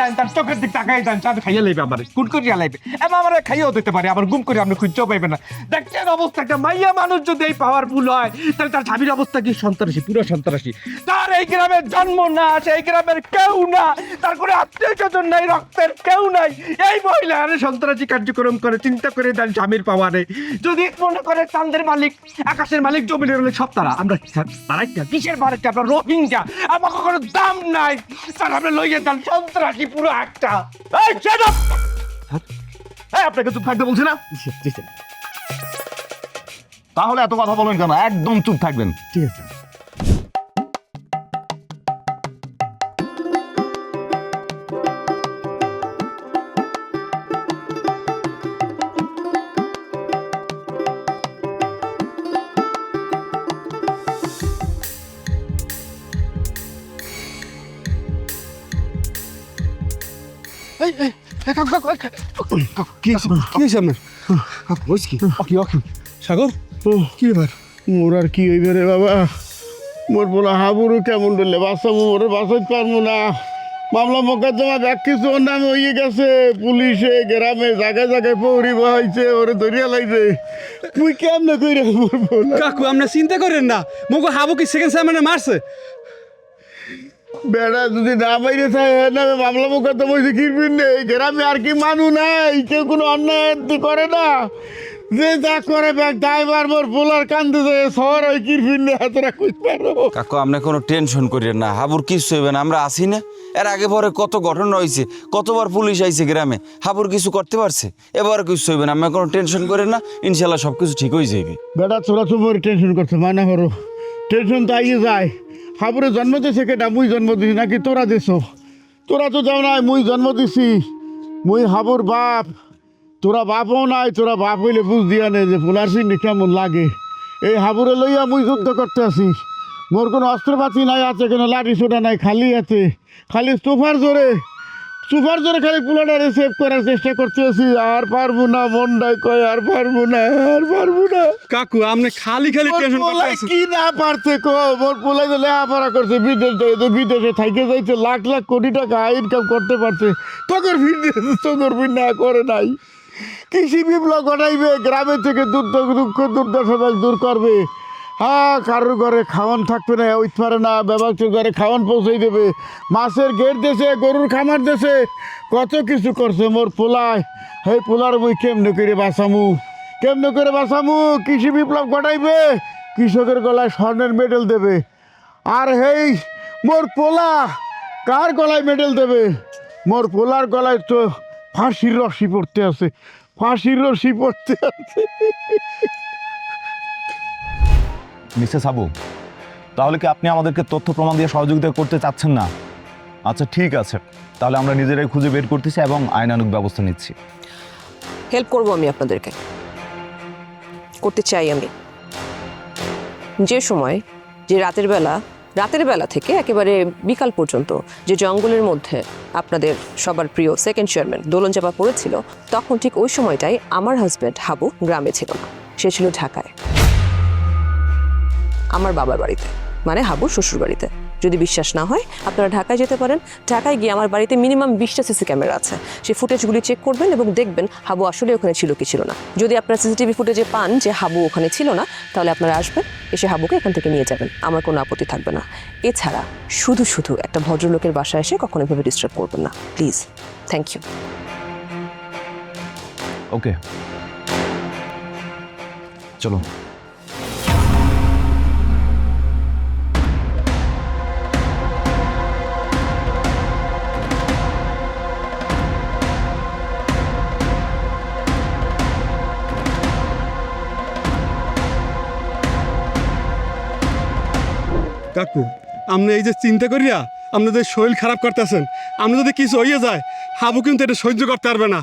দেন, তার চোখের দিক তাকাই দেন, চাঁদ খাইয়া লাইবে আমার, কুট করিয়া লাইবে, এবং আমার খাইয়াও দিতে পারে, আবার গুম করে আপনি খুঁজতেও পাইবেন না। দেখছেন অবস্থা, একটা মাইয়া মানুষ যদি এই পাওয়ারফুল হয়, তাহলে তার স্বামীর অবস্থা কি? সন্ত্রাসী, পুরো সন্ত্রাসী। তার এই গ্রামের জন্ম না, সেই গ্রামের কেউ না, তার কোনো আত্মীয় স্বজন নাই, রক্তের কেউ নাই, এই মহিলা আরে সন্ত্রাসী কার্যক্রম করে। চিন্তা করে দেন স্বামীর পাওয়ারে। যদি মনে করে চাঁদের মালিক, আকাশের মালিক, জমিনের মালিক সব তারা, আমরা বাড়াইটা কিসের বাড়াইটা? আপনার রোহিঙ্গা, আমার কোনো দাম নাই, স্যার আপনি লইয়ে দেন, সন্ত্রাসী পুরো একটা। এই shut up! এই আপনাকে চুপ থাকতে বলছি না? তাহলে এত কথা বলেন কেন? একদম চুপ থাকবেন। ঠিক আছে। কি হয়েছে আপনার? সাগর, কি ব্যাপার? মোর আর কি হইবে রে বাবা, মোর বলা হাবুরু কেমন ডলে বাঁচাবো, মোরে বাঁচাইতে পারবো না। মামলা মোকদ্দমা দেখ কিছু ওর নামে হয়ে গেছে, পুলিশে গ্রামে জায়গায় জায়গায় পৌরি বহাইছে, ওরে ধরিয়া লাগছে। তুই কেমনে কইরে মোর বলা? কাকু আপনি চিন্তা করেন না, মুখ হাবু কি সেকেন্ড সামনে মারছে? বেড়া যদি না বাইরে থাকে নামে মামলা মোকদ্দমা হয়েছে, কিরবিন নেই গ্রামে আর কি মানু নাই, কেউ কোনো অন্যায় করে না, যে যা করে ব্যাগ ড্রাইভার মোর পোলার কান্দে যায় শহর হয়, কিরবিন নেই হাতরা কইতে পারো। কাকু আপনি কোনো টেনশন করিয়েন না, হাবুর কিছু হইবে না, আমরা আসি না। এর আগে পরে কত ঘটনা হয়েছে, কতবার পুলিশ আইছে গ্রামে, হাবুর কিছু করতে পারছে, এবার কিছু হইবে না, আপনি কোনো টেনশন করেন না, ইনশাল্লাহ সব কিছু ঠিক হয়ে যাবে। বেটা ছোড়া চুমোর টেনশন করছে, মানা করো, টেনশন তো আইয়ে যায়। হাবুরে জন্ম দিয়েছে কেটা? মুই জন্ম দিছি নাকি তোরা দিছ? তোরা তো যাও নাই, মুই জন্ম দিছি, মুই হাবুর বাপ। তোরা বাপও নাই, তোরা বাপ হইলে বুঝ দিয়া নে যে পোলার সিন্নি কেমন লাগে। এই হাবুরে লইয়া মুই যুদ্ধ করতে আসি, মোর কোনো অস্ত্রপাতি নাই, আছে কোনো লাঠি সোটা নাই, খালি আছে, খালি সোফার জোরে খালি পোলাটারে সেভ করার চেষ্টা করতে আসি। আর পারবো না, মনটাই কয় আর পারবো না, আর পারবো না। কাকু আপনি খালি খালি মোর টেনশন পোলাই করতেছেন। কি না পারছে কো? মোর পোলাই তো লেখাপড়া করছে, বিদেশে থাইকে যাইছে, লাখ লাখ কোটি টাকা ইনকাম করতে পারছে, তোর ভিন না করে নাই। কৃষি বিপ্লব ঘটাইবে, গ্রামের থেকে দুঃখ দুর্দশা দূর করবে। হ্যাঁ, কারোর ঘরে খাওয়ান থাকবে না, ওই পারে না, ব্যবসার ঘরে খাওয়ান পৌঁছাই দেবে, মাছের গেট দেশে, গরুর খামার দেশে, কত কিছু করছে মোর পোলায়। সেই পোলার বই কেমনে করে বাঁচামু, কৃষি বিপ্লব ঘটাইবে, কৃষকের গলায় স্বর্ণের মেডেল দেবে। আর হেই মোর পোলা কার গলায় মেডেল দেবে? মোর পোলার গলায় তো ফাঁসির রশি পড়তে আছে। মিসেস আবু, তাহলে কি আপনি আমাদেরকে তথ্য প্রমাণ দিয়ে সহযোগিতা করতে চাচ্ছেন না? আচ্ছা ঠিক আছে, তাহলে আমরা নিজেরাই খুঁজে বের করতেছি এবং আইনানুগ ব্যবস্থা নিচ্ছি। হেল্প করব আমি আপনাদেরকে, করতে চাই আমি। যে সময়, যে রাতের বেলা থেকে একেবারে বিকাল পর্যন্ত যে জঙ্গলের মধ্যে আপনাদের সবার প্রিয় সেকেন্ড চেয়ারম্যান দোলন চাপা পড়েছিল, তখন ঠিক ওই সময়টাই আমার হাজব্যান্ড হাবু গ্রামে ছিল না, সে ছিল ঢাকায়, আমার বাবার বাড়িতে, মানে হাবুর শ্বশুর বাড়িতে। যদি বিশ্বাস না হয় আপনারা ঢাকায় যেতে পারেন, ঢাকায় গিয়ে আমার বাড়িতে মিনিমাম 20টা সিসি ক্যামেরা আছে, সেই ফুটেজগুলি চেক করবেন এবং দেখবেন হাবু আসলে ওখানে ছিল কি ছিল না। যদি আপনারা সিসিটিভি ফুটেজে পান যে হাবু ওখানে ছিল না, তাহলে আপনারা আসবেন, এসে হাবুকে এখান থেকে নিয়ে যাবেন, আমার কোনো আপত্তি থাকবে না। এছাড়া শুধু একটা ভদ্রলোকের বাসায় এসে কখনো এভাবে ডিস্টার্ব করবেন না, প্লিজ। Thank you. ওকে, চলো। কাকু আপনি এই যে চিন্তা করিয়া আপনাদের শরীর খারাপ করতেছেন, আপনি যদি কিছু হইয়া যায় হাবু কিন্তু এটা সহ্য করতে পারবে না,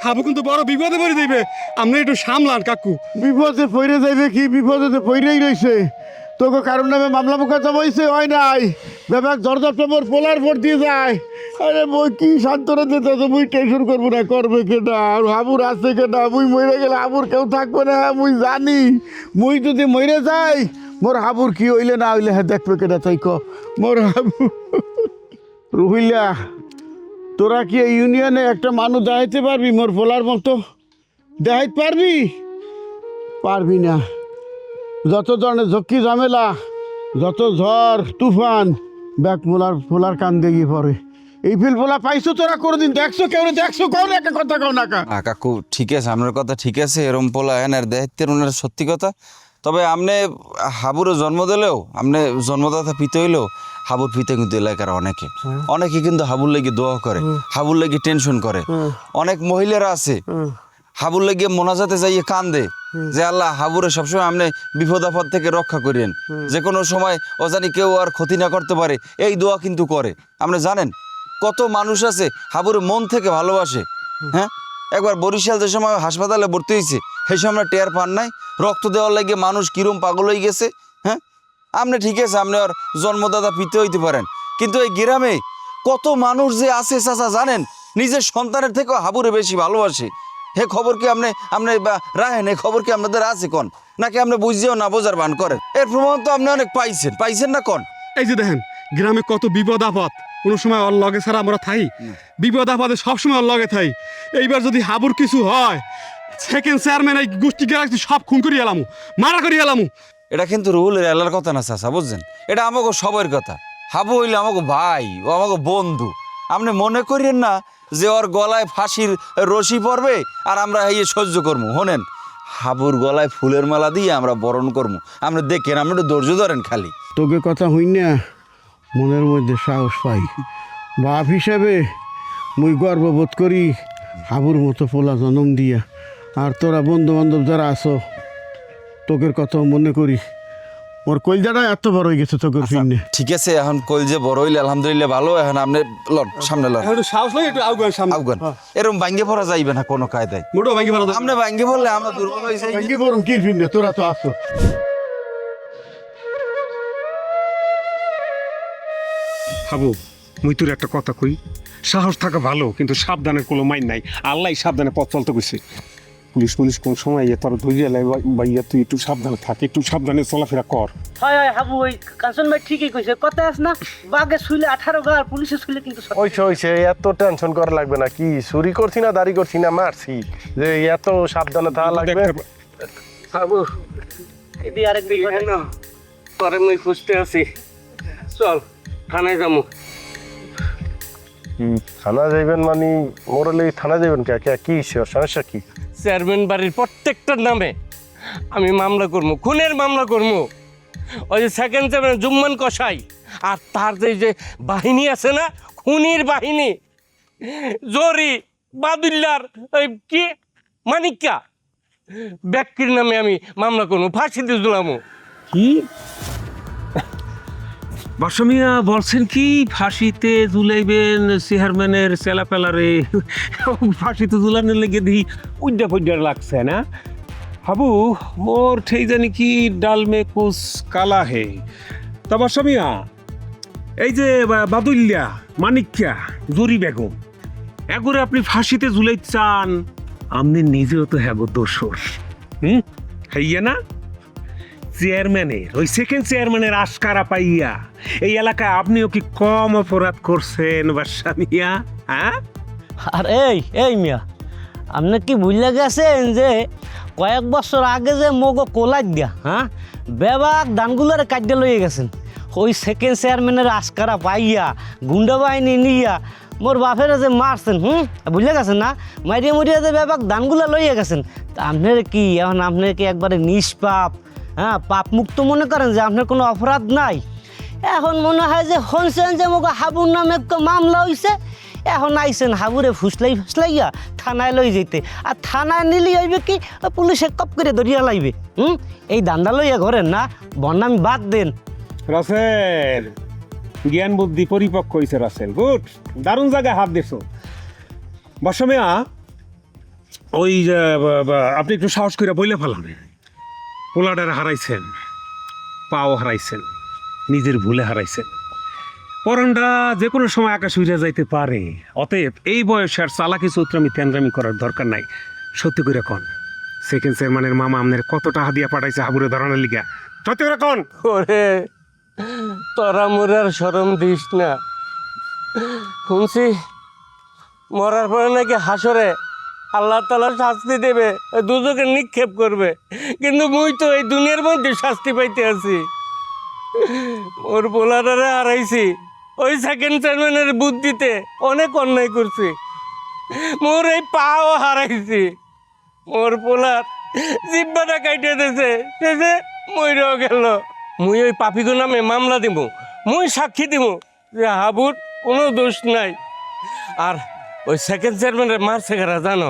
হাবু কিন্তু বড় বিপদে পড়ে যাইবে, আপনি একটু সামলান কাকু। বিপদে পড়ে যাইবে কি? বিপদে তো পড়েই রয়েছে, তোকে কারণ নামে মামলা মোকদ্দমা হয়েছে, হয় নাই, ব্যাপার দরজাটা মোর পোলার ভোট দিয়ে যায়। আরে মই কি সান্ত্বনা দিতে তো, মুই টেনশন করবো না, করবে কেটা? আর হাবুর আছে কেটা? মুই মরে গেলে হাবুর কেউ থাকবে না, মুই জানি। মুই যদি মরে যাই, মোর হাবুর কি হইলে না হইলে হ্যাঁ দেখবে কেটা? তাই ক মোর হাবু রুহিলা তোরা কি এই ইউনিয়নে একটা মানুষ দেখাইতে পারবি মোর পোলার মতো? দেখাইতে পারবি? পারবি না। যত ধরনের ঝক্কি ঝামেলা, যত ঝড় তুফান ব্যাক পোলার কান দেখি পরে। এই ফিল পোলা পাইছো তোরা কোনোদিন? দেখছো কেউ? দেখছো কাউরে? একটা কথা কও না কা? কাকু ঠিক আছে, আপনার কথা ঠিক আছে, এরম পোলা এনার দায়িত্বের ওনার সত্যি কথা। তবে আপনি হাবুরে জন্ম দিলেও, আপনি জন্মদাতা পিতে হইলেও হাবুর পিতে কিন্তু এলাকার অনেকে কিন্তু হাবুর লেগে দোয়া করে, হাবুর লেগে টেনশন করে। অনেক মহিলারা আছে হাবুর লেগে মোনাজাতে যাইয়ে কান্দে যে আল্লাহ হাবুরে সবসময় আপনি বিপদ আপদ থেকে রক্ষা করেন, যে কোনো সময় অজানি কেউ আর ক্ষতি না করতে পারে, এই দোয়া কিন্তু করে। আপনি জানেন কত মানুষ আছে হাবুরে মন থেকে ভালোবাসে। হ্যাঁ, একবার বরিশাল যে সময় হাসপাতালে ভর্তি হয়েছে সেই সময় টের পান নাই, রক্ত দেওয়ার লাগে মানুষ কিরম পাগল হয়ে গেছে। হ্যাঁ, আপনি ঠিক আছে, আপনি আর জন্মদাতা পিতে হইতে পারেন, কিন্তু এই গ্রামে কত মানুষ যে আছে চাচা জানেন, নিজের সন্তানের থেকেও হাবুরে বেশি ভালোবাসে। হে খবর কি আপনি রাহেন? এই খবর কি আপনাদের আছে কোন, নাকি আপনি বুঝছেও না বোঝার ভান করেন? এর প্রমাণ তো আপনি অনেক পাইছেন না কোন? এই যে দেখেন গ্রামে কত বিপদ আপদ, কোনো সময় ওর লগে ছাড়া আমরা থাই? বিপদ আপদে সবসময় ওর লগে থাই। এইবার যদি হাবুর কিছু হয়, সেকেন্ড চেয়ারম্যান এই গোষ্ঠী গ্যালাক্সি সব খুন করিয়ে এলামু, মারা করিয়ে এলামু। এটা কিন্তু রুহুলের এলার কথা না চাচা, বুঝছেন? এটা আমাকে সবার কথা। হাবু হইলে আমাকে ভাই, ও আমাকে বন্ধু। আপনি মনে করেন না যে ওর গলায় ফাঁসির রশি পড়বে আর আমরা এই সহ্য করবো। শোনেন, হাবুর গলায় ফুলের মালা দিয়ে আমরা বরণ করবো। আপনি দেখেন, আপনি একটু ধৈর্য ধরেন খালি। তোকে কথা হই না, মনের মধ্যে সাহস পাই। বাপ হিসাবে মুই গর্ববোধ করি হাবুর মতো পোলা জন্ম দিয়া। আর তোরা বন্ধু বান্ধব যারা আছো, তোকের কথা মনে করি। ওর কলজাটা এত বড় হয়ে গেছে তোকের ফিরনে। ঠিক আছে, এখন কল যে বড় হইলে আলহামদুলিল্লাহ ভালো। এখন আপনি লন, সামনে লন, একটু সাহস লাগে, একটু আউগান সামনে। আফগান এরকম ভাঙ্গে পড়া যাইবে না কোনো কায়দায়। মোটো ভাঙ্গি ভালো। আপনি ভাঙ্গে পড়লে আমরা দুর্বল হয়ে যাই। কি করুন কি ফিরনে? তোরা তো আছো। হাবু, মুই তোর একটা কথা কই, সাহস থাকা ভালো, কিন্তু সাবধানের কোনো মাইন নাই। আল্লাহ সাবধানে পথ চলতে কইছে। পুলিশ কোন সময় তোর ধৈর্য ভাইয়া, তুই একটু সাবধানে থাক, একটু সাবধানে চলাফেরা কর। হয় হয় হাবু, ওই কাঞ্চন ভাই ঠিকই কইছে। কথা আছে না, বাঘে শুইলে 18 গা আর পুলিশে শুইলে কিন্তু হইছে এত টেনশন করা লাগবে না। কি চুরি করছি না দাড়ি করছি না মারছি যে এত সাবধানে থাকা লাগবে? হাবু এদি আরেক বিঘা না, পরে মুই খুঁজতে আছি। চল থানায় যাবো। থানা যাইবেন মানে মোরলে থানা যাইবেন কে? কি সমস্যা কি? চেয়ারম্যান বাড়ির প্রত্যেকটার নামে আমি মামলা করবো, খুনের মামলা করবো। ওই যে সেকেন্ড চেয়ারম্যান জুম্মান কসাই আর তার যে বাহিনী আছে না, খুনির বাহিনী, জরি বাদুল্লার ওই কি মানিকা ব্যক্তির নামে আমি মামলা করবো, ফাঁসিতে ঝুলামো। কি বাসমিয়া বলছেন? কি ফাঁসিতে ঝুলাইবেন চেয়ারম্যানের চেলাপেলারে? ফাঁসিতে ঝুলানোর লেগে দিই উড্ডা ফুড্ডা লাগছে না? হাবু, মোর ঠেই জানি কি ডাল মে কুছ কালা হে। তা বাসমিয়া, এই যে বাদুল্যা, মানিক্যা, জরি বেগম, এগুলো আপনি ফাঁসিতে ঝুলাই চান? আপনি নিজেও তো হ্যাগো দোষর। হইয়া না? চেয়ারম্যানের, ওই সেকেন্ড চেয়ারম্যানের আশকারা পাইয়া এই এলাকায় আপনিও কি কম অপরাধ করছেন বাসামিয়া? হ্যাঁ? আর এই মিয়া, আপনি কি ভুলে গেছেন যে কয়েক বছর আগে যে মগো কোলাই দিয়া বেবাক ধানগুলোরে কাটতে লইয়ে গেছেন? ওই সেকেন্ড চেয়ারম্যানের আশকারা পাইয়া গুন্ডা বাহিনী নিয়া মোর বাপেরা যে মারছেন, ভুলে গেছেন না? মারিয়া মরিয়া যে বেবাক ধানগুলো লইয়ে গেছেন। তা আপনার কি এখন, আপনার কি একবারে নিষ্পাপ, পাপ মুক্ত মনে করেন যে আপনার কোনো অপরাধ নাই? এখন মনে হয় যে শুনছেন যে মোক হাবুর নামে একটা মামলা হয়েছে, এখন আইসেন হাবুরে ফুসলাইয়া থানায় লই যেতে। আর থানায় নিলি হইবে কি, পুলিশে কপ করে ধরিয়া লাইবে। এই দান্দা লইয়া ঘরেন না, বন্যামি বাদ দেন। রাসেল, জ্ঞান বুদ্ধি পরিপক্ক হয়েছে রাসেল, গুড, দারুণ জায়গায় হাত দিছো। বাসামিয়া, ওই আপনি একটু সাহস করে বইলে ফেলাবেন। পোলাডার হারাইছেন, পাও হারাইছেন, নিজের ভুলে হারাইছেন। পরনটা যে কোনো সময় আকাশ উড়ে যাইতে পারে। অতএব এই বয়সে আর চালাকি চৌত্রামি তেন্দ্রামি করার দরকার নাই। সত্যি করে কন, সেকেন্ড চেয়ারম্যানের মামা আপনার কত টাকা দিয়া পাঠাইছে হাবুরে ধরানোর লিগা? সত্যি করে কন। ওরে তোরা মোরার শরম দিস না। শুনছি মরার পরে নাকি হাসরে আল্লাহ তাআলা শাস্তি দেবে, দুজকে নিক্ষেপ করবে। কিন্তু মুই তো এই দুনিয়ার মধ্যে শাস্তি পাইতে আছি। ওর পোলারে হারাইছি ওই সেকেন্ড চেয়ারম্যানের বুদ্ধিতে, অনেক অন্যায় করছি। মোর এই পাও হারাইছি, মোর পোলার জিব্বাটা কাইটে দিয়েছে, শেষে মইরাও গেল। মুই ওই পাপিগো নামে মামলা দিব, মুই সাক্ষী দিব যে হাবুর কোনো দোষ নাই। আর ওই সেকেন্ড চেয়ারম্যানের মারছে কারা জানো?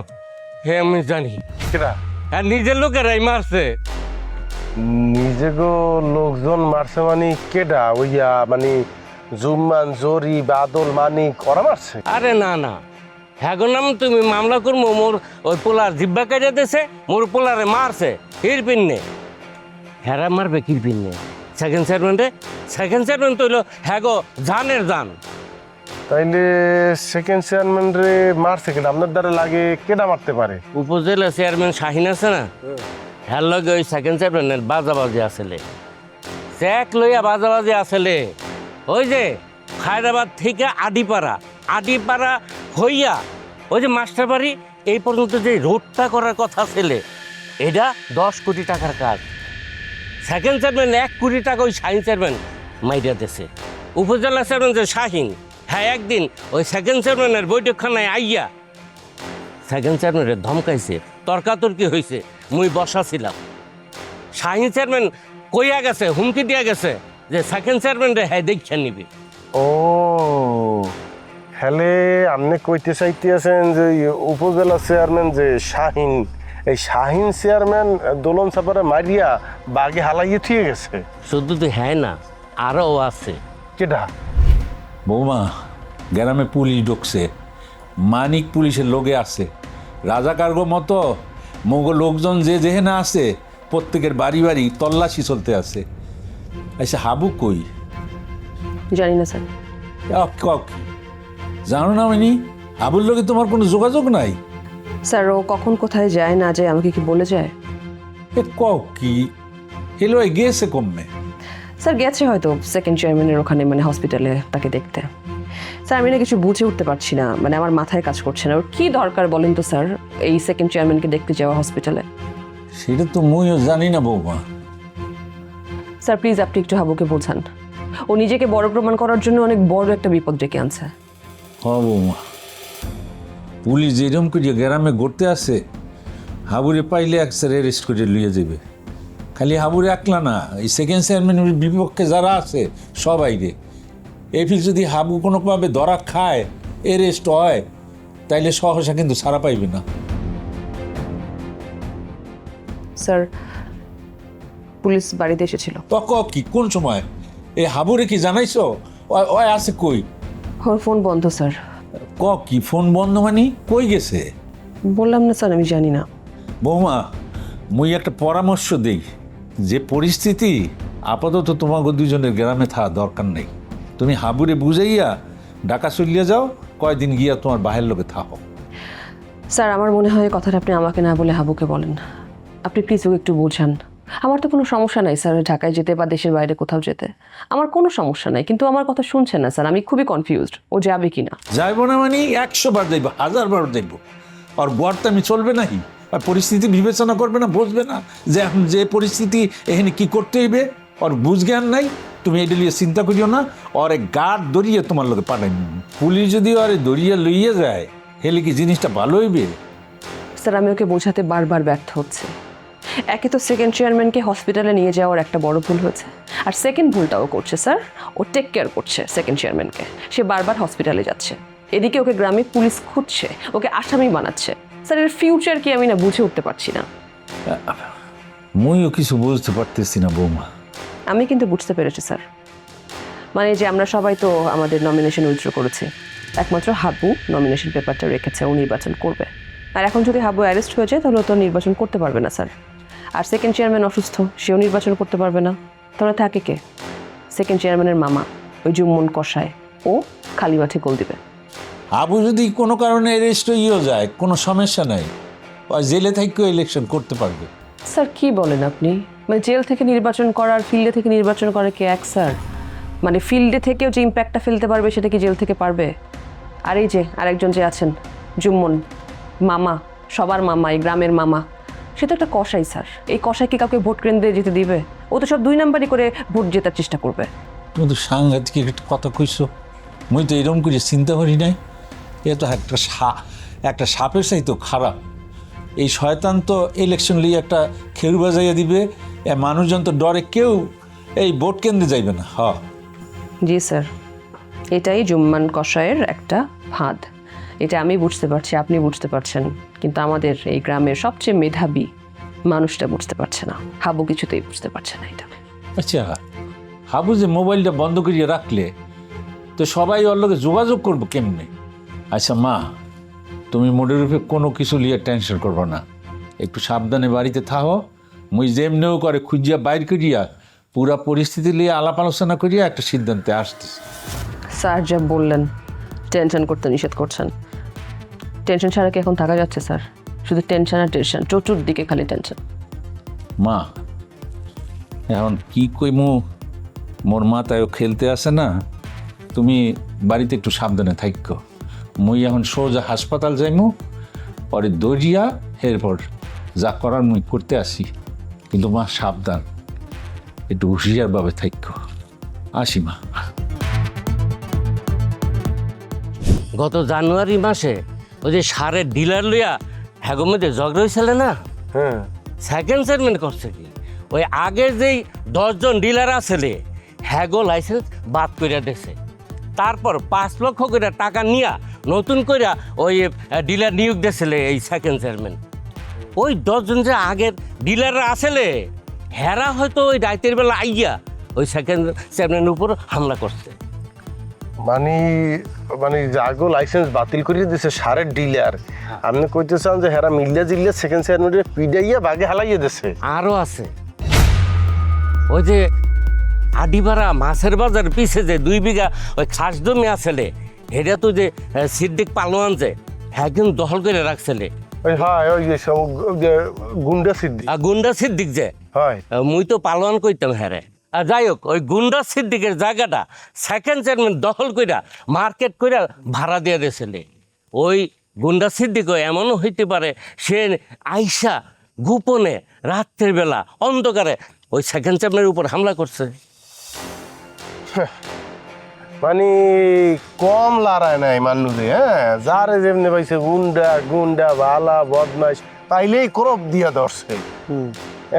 হে আমি জানি, কেডা? আর নিজের লোকেরাই মারছে। নিজে গো লোকজন মারছে মানে কেডা? ওইয়া মানে জুম্মান, জরি, বাদল, মানিক ওরা মারছে? আরে না না, হ্যাঁ নাম তুমি মামলা করবো। মোর ওই পোলার জিব্বা কাটিয়ে দিয়েছে, মোর পোলারে মারছে কিরপিন্নে। হ্যাঁ মারবে কিরপিন্নে সেকেন্ড চেয়ারম্যান তো হইলো হ্যাঁ গো জানের জান। তাইলে সেকেন্ড চেয়ারম্যান রে মারছে কেডা? আপনার দ্বারা লাগে কেডা মারতে পারে? উপজেলা চেয়ারম্যান শাহিন আছে না, হ্যার লগে ওই সেকেন্ড চেয়ারম্যানের বাজাবাজি আসলে, চেক লইয়া বাজাবাজি আসলে। ওই যে হায়দ্রাবাদ থেকে আদিপাড়া হইয়া ওই যে মাস্টার বাড়ি এই পর্যন্ত যে রোডটা করার কথা ছেলে, এটা 10 কোটি টাকার কাজ। সেকেন্ড চেয়ারম্যান 1 কোটি টাকা ওই শাহিন চেয়ারম্যান মাইরা দিয়েছে। উপজেলা চেয়ারম্যান যে শাহিন, হ্যাঁ একদিন ওই সেকেন্ড চেয়ারম্যানের বৈঠকখানায় আইয়া সেকেন্ড চেয়ারম্যানের ধমকাইছে, তর্কাতর্কি হয়েছে, মুই বসা ছিলাম। শাহিন চেয়ারম্যান কইয়া গেছে, হুমকি দিয়া গেছে যে সেকেন্ড চেয়ারম্যান রে হ্যাঁ দেখে নিবি। ও হ্যালে আপনি কইতে চাইতে আছেন যে উপজেলা চেয়ারম্যান যে শাহিন, এই শাহিন চেয়ারম্যান দোলন চাপারে মারিয়া বাগে হালাইয়ে থিয়ে গেছে? শুধু তো হ্যাঁ না, আরও আছে। কেডা? বৌমা, গ্রামে পুলিশ ঢুকছে, মানিক পুলিশের লোকে আছে, রাজাকারগো মতো মোগল লোকজন যে যেখানে আছে প্রত্যেকের বাড়ি বাড়ি তল্লাশি চলতে আছে। আচ্ছা হাবু কই? জানি না স্যার। জানো না মানে হাবুর লোকে তোমার কোনো যোগাযোগ নাই? স্যার ও কখন কোথায় যায় না যায় আমাকে কি বলে যায়? এ কক কি হেলো গেছে কমে? স্যার গেছে হয়তো সেকেন্ড চেয়ারম্যানের ওখানে, মানে হসপিটালে তাকে দেখতে। স্যার আমি না কিছু বুঝে উঠতে পারছি না, মানে আমার মাথায় কাজ করছে না। ওর কি দরকার বলেন তো স্যার এই সেকেন্ড চেয়ারম্যানকে দেখতে যাওয়া হসপিটালে? সেটা তো মুইও জানি না বৌমা। স্যার প্লিজ আপনি একটু হাবুকে বোঝান, ও নিজেকে বড় প্রমাণ করার জন্য অনেক বড় একটা বিপদ ডেকে আনছে। হ্যাঁ বৌমা, পুলিশ যেরকম করে গ্রামে ঘুরতে আসে, হাবুরে পাইলে একসাথে অ্যারেস্ট করে লইয়ে যাবে। খালি হাবুরে একলা না, এই সেকেন্ড চেয়ারম্যানের বিপক্ষে যারা আছে সবাই রে। এফিল যদি হাবু কোনোভাবে ধরা খায়, অ্যারেস্ট হয়, তাইলে সহসা কিন্তু ছাড়া পাইবে না। স্যার পুলিশ বাড়িতে এসেছিল। তক কি কোন সময়? এই হাবুরে কি জানাইছো? ওই আছে কই? ওর ফোন বন্ধ স্যার। কি ফোন বন্ধ মানে কই গেছে? বললাম না স্যার আমি জানি না। বৌমা, মুই একটা পরামর্শ দেই, যে পরিস্থিতি আপাতত তোমাকে দুজনের গ্রামে থাকা দরকার নেই। তুমি হাবুরে বুঝাইয়া ঢাকা চলিয়া যাও, কয়দিন গিয়া তোমার বাহের লোকে থাকো। স্যার আমার মনে হয় কথাটা আপনি আমাকে না বলে হাবুকে বলেন। আপনি প্লিজ ওকে একটু বোঝান। আমার তো কোনো সমস্যা নাই স্যার ঢাকায় যেতে বা দেশের বাইরে কোথাও যেতে, আমার কোনো সমস্যা নাই, কিন্তু আমার কথা শুনছে না স্যার। আমি খুবই কনফিউজড ও যাবে কি না। যাইব না মানে 100 বার যাইব, 1000 বার যাইব। আর বর্তামি চলবে নাকি? আর পরিস্থিতি বিবেচনা করবে না, বুঝবে না যে এখন যে পরিস্থিতি এখানে কি করতে হইবে? আর বুঝ জ্ঞান নাই। তুমি এটা লিয়ে চিন্তা করিও না। ওরে গার্ড দরিয়ে তোমার লোকে পাঠাই। পুলিশ যদি ওরে দরিয়ে লইয়ে যায়, হেলে কি জিনিসটা ভালো হইবে? স্যার আমি ওকে বোঝাতে বারবার ব্যর্থ হচ্ছে। একে তো সেকেন্ড চেয়ারম্যানকে হসপিটালে নিয়ে যাওয়ার একটা বড় ভুল হয়েছে, আর সেকেন্ড ভুলটাও করছে স্যার, ও টেক কেয়ার করছে সেকেন্ড চেয়ারম্যানকে। সে বারবার হসপিটালে যাচ্ছে, এদিকে ওকে গ্রামে পুলিশ খুঁজছে, ওকে আসামি বানাচ্ছে। স্যার এর ফিউচার কি আমি না বুঝে উঠতে পারছি না। মুইও কিছু বুঝতে পারতেছি না বৌমা। আমি কিন্তু বুঝতে পেরেছি স্যার, মানে যে আমরা সবাই তো আমাদের নমিনেশন উইথড্র করেছি, একমাত্র হাবু নমিনেশন পেপারটা রেখেছে, ও নির্বাচন করবে। আর এখন যদি হাবু অ্যারেস্ট হয়ে যায় তাহলে তো নির্বাচন করতে পারবে না স্যার। আর সেকেন্ড চেয়ারম্যান অসুস্থ, সেও নির্বাচন করতে পারবে না। তাহলে থাকে কে? সেকেন্ড চেয়ারম্যানের মামা ওই জুম্মন কষায়, ও খালি মাঠে গোল দিবে। আবু যদি কোনো কারণে অ্যারেস্ট হইও যায়, কোনো সমস্যা নাই, ওই জেলে থেকেও ইলেকশন করতে পারবে। স্যার কি বলেন আপনি? মানে জেল থেকে নির্বাচন করার ফিল্ডে থেকে নির্বাচন করে কে এক স্যার? মানে ফিল্ডে থেকেও যে ইম্প্যাক্টটা ফেলতে পারবে সেটা কি জেল থেকে পারবে? আর এই যে আরেকজন যে আছেন জুম্মন, মামা, সবার মামা, এই গ্রামের মামা, সে তো একটা কসাই স্যার। এই কসাই কি কাউকে ভোট কেন্দ্রে যেতে দিবে? ও তো সব 2 নাম্বারই করে ভোট জেতার চেষ্টা করবে। তুমি তো সাংঘাতিক একটা কথা কইছো, মুই তো এরকম করে চিন্তা করি নাই। এ তো একটা সাপের চাইতো খারাপ। এই শয়তান তো ইলেকশন লিয়ে একটা খেরু বাজাইয়া দিবে, এ মানুষজন তো ডরে কেউ এই ভোট কেন্দ্রে যাইবে না। জি স্যার, এটাই জুম্মান কসাইয়ের একটা ফাঁদ। এটা আমি বুঝতে পারছি, আপনি বুঝতে পারছেন, কিন্তু আমাদের এই গ্রামের সবচেয়ে মেধাবী মানুষটা বুঝতে পারছে না। হাবু কিছুতেই বুঝতে পারছে না এটা। আচ্ছা, হাবু যে মোবাইলটা বন্ধ করিয়ে রাখলে তো সবাই ওর লগে যোগাযোগ করবো কেমনে? আচ্ছা মা, তুমি মোটের রূপে কোনো কিছু লিয়ে টেনশন করবো না, একটু সাবধানে বাড়িতে থাকো। মুই যেমনিও করে খুঁজিয়া বাইর করিয়া পুরা পরিস্থিতি নিয়ে আলাপ আলোচনা করিয়া একটা সিদ্ধান্তে আসতেছি। স্যার যা বললেন, টেনশন করতে নিষেধ করছেন। টেনশন ছাড়া কি এখন থাকা যাচ্ছে স্যার? শুধু টেনশন আর টেনশন, চতুর্দিকে খালি টেনশন। মা এখন কি কইমু, মোর মাথায় খেলতে আসে না। তুমি বাড়িতে একটু সাবধানে থাকো। মুই এখন সোজা হাসপাতাল যাইমু, পরে দরিয়া এরপর যা করার মুই করতে আসি। কিন্তু মা সাবধান, একটু হুঁশিয়ারভাবে থাকো। আসি মা। গত জানুয়ারি মাসে ওই যে সারের ডিলার লইয়া হ্যাগো মধ্যে ঝগড়া হয়েছিল না? হ্যাঁ, সেকেন্ড সেটমেন্ট করছে কি, ওই আগের যেই 10 জন ডিলার আসলে হ্যাগো লাইসেন্স বাদ কইরা দিয়েছে। তারপর 5 লক্ষ করে টাকা নিয়া নতুন কইরা ওই ডিলার নিয়োগ দিয়েছিল এই সেকেন্ড চেয়ারম্যান। ওই 10 জন যে আগের ডিলাররা আসলে হেরা হয়তো ওই রাতের বেলা আইয়া ওই সেকেন্ড চেয়ারম্যানের উপর হামলা করছে। মানে মানে জাগো লাইসেন্স বাতিল করে দিছে সারের ডিলার। আপনি কইতে চান যে হেরা মিল্লা জিল্লা সেকেন্ড চেয়ারম্যানের পিডাইয়া বাগে হালাইয়া দিছে? আরও আছে, ওই যে আডিপাড়া মাছের বাজার পিছে যে 2 বিঘা ওই খাস জমি আসলে, এটা তো যে সিদ্দিক পালোয়ান যে একদিন দখল করে রাখছিলে। ওই হয় ওই যে গুন্ডা সিদ্ধি। আর গুন্ডা সিদ্দিক যে হয়, মুই তো পালোয়ান কইতাম হ্যাঁ। আর যাই হোক, ওই গুন্ডা সিদ্দিকের জায়গাটা সেকেন্ড চেয়ারম্যান দখল কইরা মার্কেট কইরা ভাড়া দিয়ে দিয়েছিলে। ওই গুন্ডা সিদ্দিকও এমনও হইতে পারে সে আইসা গোপনে রাত্রের বেলা অন্ধকারে ওই সেকেন্ড চেয়ারম্যানের উপর হামলা করছে। মানে কম লড়ায় নাই মানুষে। হ্যাঁ, যারে যেমনি পাইছে গুন্ডা গুন্ডা বালা বদমাইশ পাইলেই করপ দিয়া ধরছে।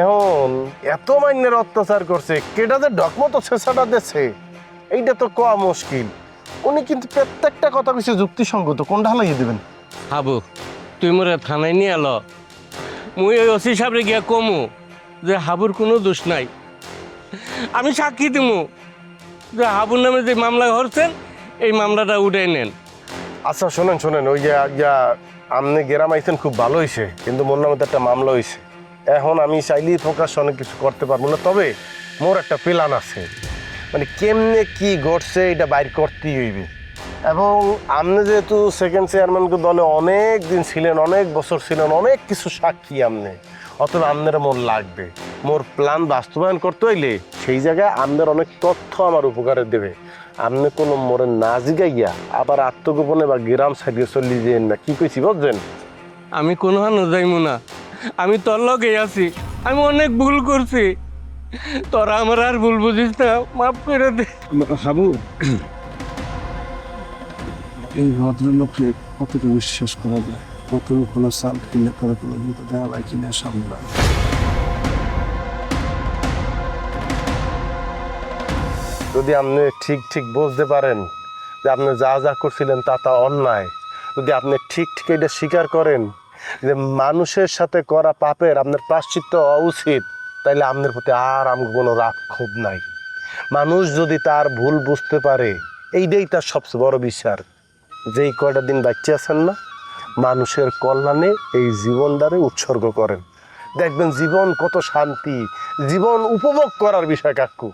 এখন এত মাইনের অত্যাচার করছে, কেটা যে ডকমতো ছেঁচাটা দিচ্ছে এইটা তো কম মুশকিল। উনি কিন্তু প্রত্যেকটা কথা কিছু যুক্তিসঙ্গত, কোনটা হালাইয়ে দেবেন? হাবু, তুই মোরে থানায় নিয়ে এলো, মুই ওই ওসি সাহেবরে গিয়া কমু যে হাবুর কোনো দোষ নাই। আমি সাক্ষী দিমু যে হাবুর নামে যে মামলা করছেন এই মামলাটা উঠে নেন। আচ্ছা শোনেন শোনেন, ওই যে আপনি গেরাম আইছেন খুব ভালো হয়েছে, কিন্তু মোর নামে তো একটা মামলা হয়েছে। এখন আমি চাইলেই প্রকাশ অনেক কিছু করতে পারবো না, তবে মোর একটা প্ল্যান আছে। মানে কেমনে কি ঘটছে এটা বাইর করতেই হইবে। এবং আপনি যেহেতু সেকেন্ড চেয়ারম্যানকে দলে অনেক দিন ছিলেন, অনেক বছর ছিলেন, অনেক কিছু সাক্ষী আপনি, অতএব আপনার মন লাগবে। মোর প্ল্যান বাস্তবায়ন করতে হইলে সেই জায়গায় আপনার অনেক তথ্য আমার উপকারে দেবে। আপনি কোনো মোরে না জিগাইয়া আবার আত্মগোপনে বা গ্রাম সাইডে চলি যেন না। কি কইছি বুঝছেন? আমি কোনো হানো যাইমু না, আমি তোর লগে আছি। আমি অনেক ভুল করছি, তোরা আমার আর ভুল বুঝিস না, মাফ করে দে। হাবু, এই ভদ্রলোককে কতটা বিশ্বাস করা যায়? কত কোনো সাল কিনে করে কোনো কিন্তু দেওয়া হয় কিনা সামনে। যদি আপনি ঠিক ঠিক বুঝতে পারেন যে আপনি যা যা করছিলেন তা অন্যায়, যদি আপনি ঠিক ঠিক এটা স্বীকার করেন যে মানুষের সাথে করা পাপের আপনার প্রায়শ্চিত্ত হওয়া উচিত, তাইলে আপনার প্রতি আর আমার কোনো রাগ ক্ষোভ নাই। মানুষ যদি তার ভুল বুঝতে পারে, এইটাই তার সবচেয়ে বড় বিচার। যেই কয়টা দিন বাচ্চা আছেন না, মানুষের কল্যাণে এই জীবনটারে উৎসর্গ করেন, দেখবেন জীবন কত শান্তি। জীবন উপভোগ করার বিষয় কাকু।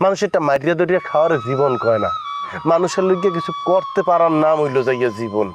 মানুষের একটা মারিয়া দরিয়া খাওয়ার জীবন কয় না, মানুষের লোকে কিছু করতে পারার নাম হইল যাইয়া জীবন।